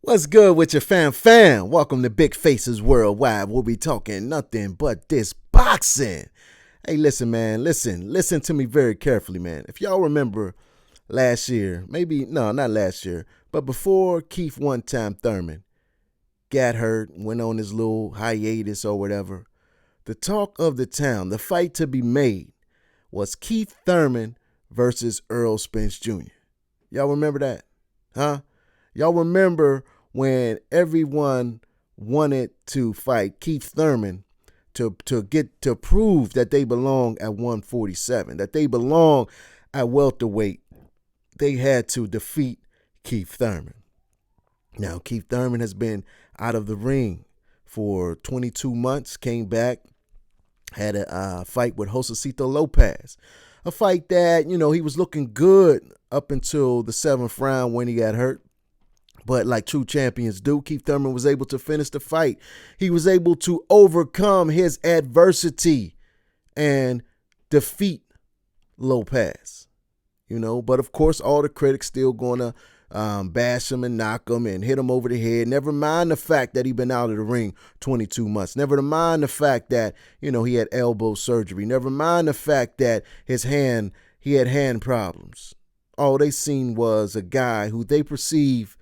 What's good with your fam? Welcome to Big Faces Worldwide. We'll be talking nothing but this boxing. Hey, listen, man. Listen to me very carefully, man. If y'all remember last year, not last year, but before Keith one time Thurman got hurt, went on his little hiatus or whatever, the talk of the town, the fight to be made, was Keith Thurman versus Errol Spence Jr. Y'all remember that? Huh? Y'all remember when everyone wanted to fight Keith Thurman to prove that they belong at 147, that they belong at welterweight. They had to defeat Keith Thurman. Now, Keith Thurman has been out of the ring for 22 months, came back, had a fight with Josecito Lopez. A fight that, he was looking good up until the 7th round when he got hurt. But like true champions do, Keith Thurman was able to finish the fight. He was able to overcome his adversity and defeat Lopez. But of course, all the critics still going to bash him and knock him and hit him over the head. Never mind the fact that he'd been out of the ring 22 months. Never mind the fact that, he had elbow surgery. Never mind the fact that he had hand problems. All they seen was a guy who they perceive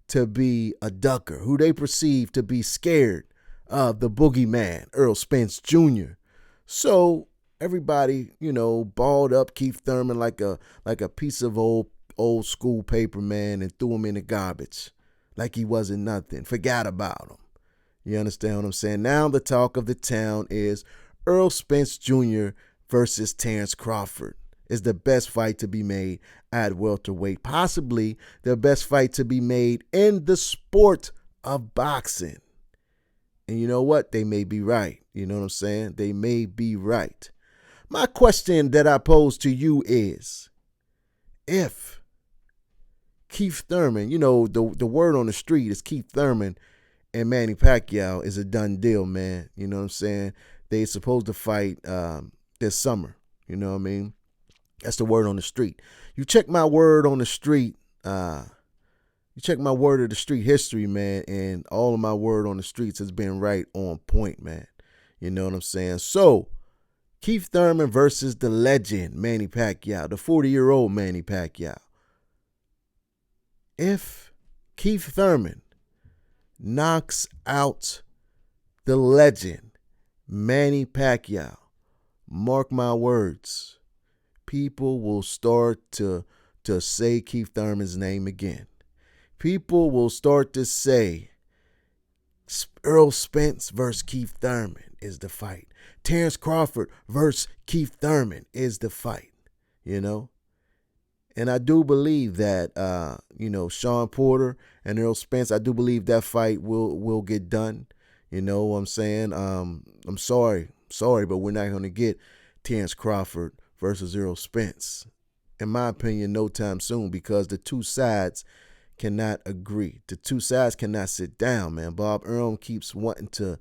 to be a ducker, who they perceive to be scared of the boogeyman, Errol Spence Jr. So everybody, balled up Keith Thurman like a piece of old school paper, man, and threw him in the garbage like he wasn't nothing. Forgot about him. You understand what I'm saying? Now the talk of the town is Errol Spence Jr. versus Terrence Crawford. Is the best fight to be made at welterweight. Possibly the best fight to be made in the sport of boxing. And you know what? They may be right. You know what I'm saying? They may be right. My question that I pose to you is, if Keith Thurman, the word on the street is Keith Thurman and Manny Pacquiao is a done deal, man. You know what I'm saying? They're supposed to fight this summer. You know what I mean? That's the word on the street. You check my word on the street. You check my word of the street history, man, and all of my word on the streets has been right on point, man. You know what I'm saying? So, Keith Thurman versus the legend, Manny Pacquiao, the 40-year-old Manny Pacquiao. If Keith Thurman knocks out the legend, Manny Pacquiao, mark my words, people will start to say Keith Thurman's name again. People will start to say Errol Spence versus Keith Thurman is the fight. Terrence Crawford versus Keith Thurman is the fight, And I do believe that, Sean Porter and Errol Spence, I do believe that fight will get done. You know what I'm saying? I'm sorry, but we're not going to get Terrence Crawford versus Errol Spence, in my opinion, no time soon, because the two sides cannot agree. The two sides cannot sit down, man. Bob Arum keeps wanting to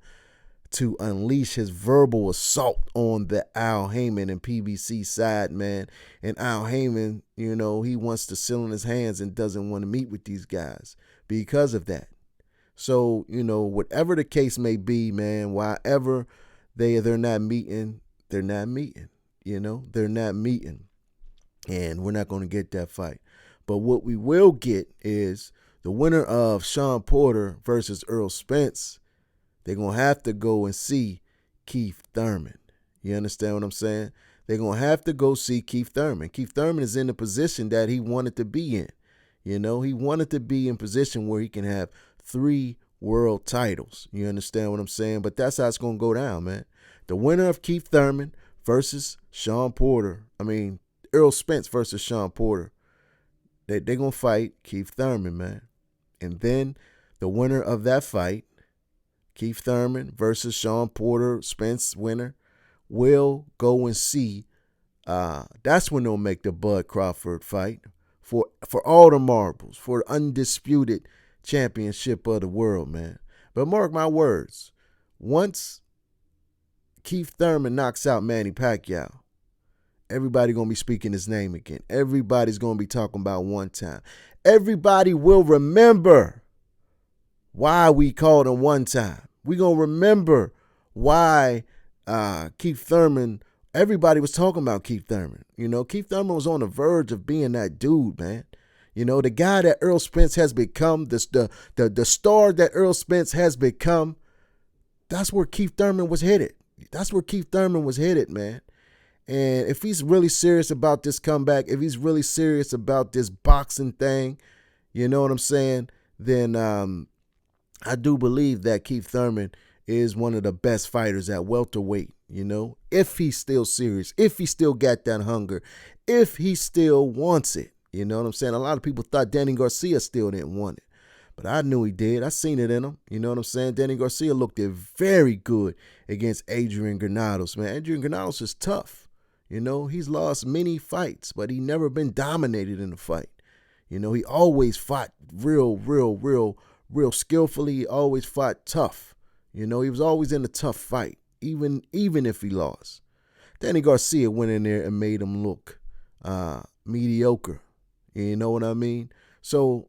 unleash his verbal assault on the Al Heyman and PBC side, man. And Al Heyman, he wants to sit on his hands and doesn't want to meet with these guys because of that. So, whatever the case may be, man, wherever they're not meeting, they're not meeting. They're not meeting, and we're not going to get that fight. But what we will get is the winner of Sean Porter versus Errol Spence. They're going to have to go and see Keith Thurman. You understand what I'm saying? They're going to have to go see Keith Thurman. Keith Thurman is in the position that he wanted to be in. He wanted to be in position where he can have 3 world titles. You understand what I'm saying? But that's how it's going to go down, man. The winner of Keith Thurman versus Errol Spence versus Sean Porter. They're going to fight Keith Thurman, man. And then the winner of that fight, Keith Thurman versus Sean Porter, Spence winner, will go and see. That's when they'll make the Bud Crawford fight for all the marbles, for the undisputed championship of the world, man. But mark my words, once Keith Thurman knocks out Manny Pacquiao, everybody going to be speaking his name again. Everybody's going to be talking about one time. Everybody will remember why we called him one time. We gonna remember why Keith Thurman. Everybody was talking about Keith Thurman. You know, Keith Thurman was on the verge of being that dude, man. You know, the guy that Earl Spence has become, the star that Earl Spence has become. That's where Keith Thurman was headed. That's where Keith Thurman was headed, man. And if he's really serious about this comeback, if he's really serious about this boxing thing, you know what I'm saying, then I do believe that Keith Thurman is one of the best fighters at welterweight, you know, if he's still serious, if he still got that hunger, if he still wants it. You know what I'm saying? A lot of people thought Danny Garcia still didn't want it. But I knew he did. I seen it in him. You know what I'm saying? Danny Garcia looked it very good against Adrian Granados, man. Adrian Granados is tough. You know, he's lost many fights, but he never been dominated in a fight. You know, he always fought real skillfully. He always fought tough. You know, he was always in a tough fight, even if he lost. Danny Garcia went in there and made him look mediocre. You know what I mean? So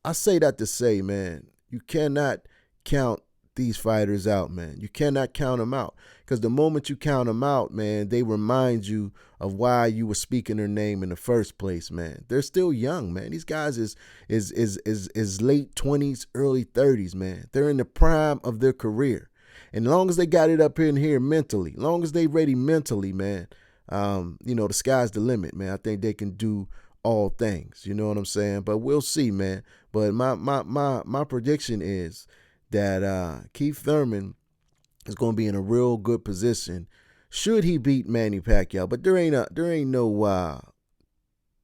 I say that to say, man, you cannot count these fighters out, man. You cannot count them out, because the moment you count them out, man, they remind you of why you were speaking their name in the first place, man. They're still young, man. These guys is late 20s, early 30s, man. They're in the prime of their career. And as long as they got it up in here mentally, as long as they ready mentally, man, you know, the sky's the limit, man. I think they can do all things. You know what I'm saying? But we'll see, man. But my prediction is that Keith Thurman is going to be in a real good position should he beat Manny Pacquiao. But there ain't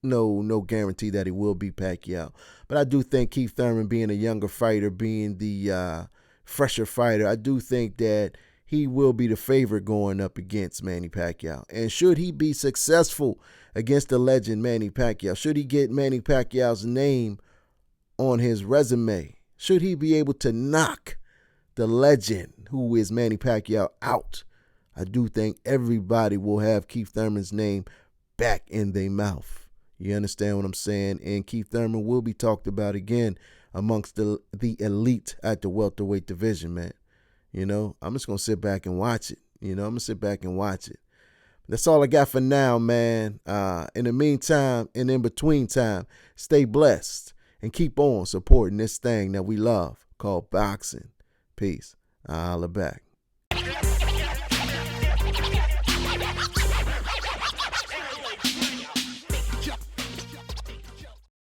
no guarantee that he will beat Pacquiao. But I do think Keith Thurman, being a younger fighter, being the fresher fighter, I do think that he will be the favorite going up against Manny Pacquiao. And should he be successful against the legend Manny Pacquiao, should he get Manny Pacquiao's name on his resume, should he be able to knock the legend who is Manny Pacquiao out, I do think everybody will have Keith Thurman's name back in their mouth. You understand what I'm saying? And Keith Thurman will be talked about again amongst the elite at the welterweight division, man. You know, I'm just going to sit back and watch it. You know, I'm going to sit back and watch it. That's all I got for now, man. In the meantime and in between time, stay blessed and keep on supporting this thing that we love called boxing. Peace. I'll be back.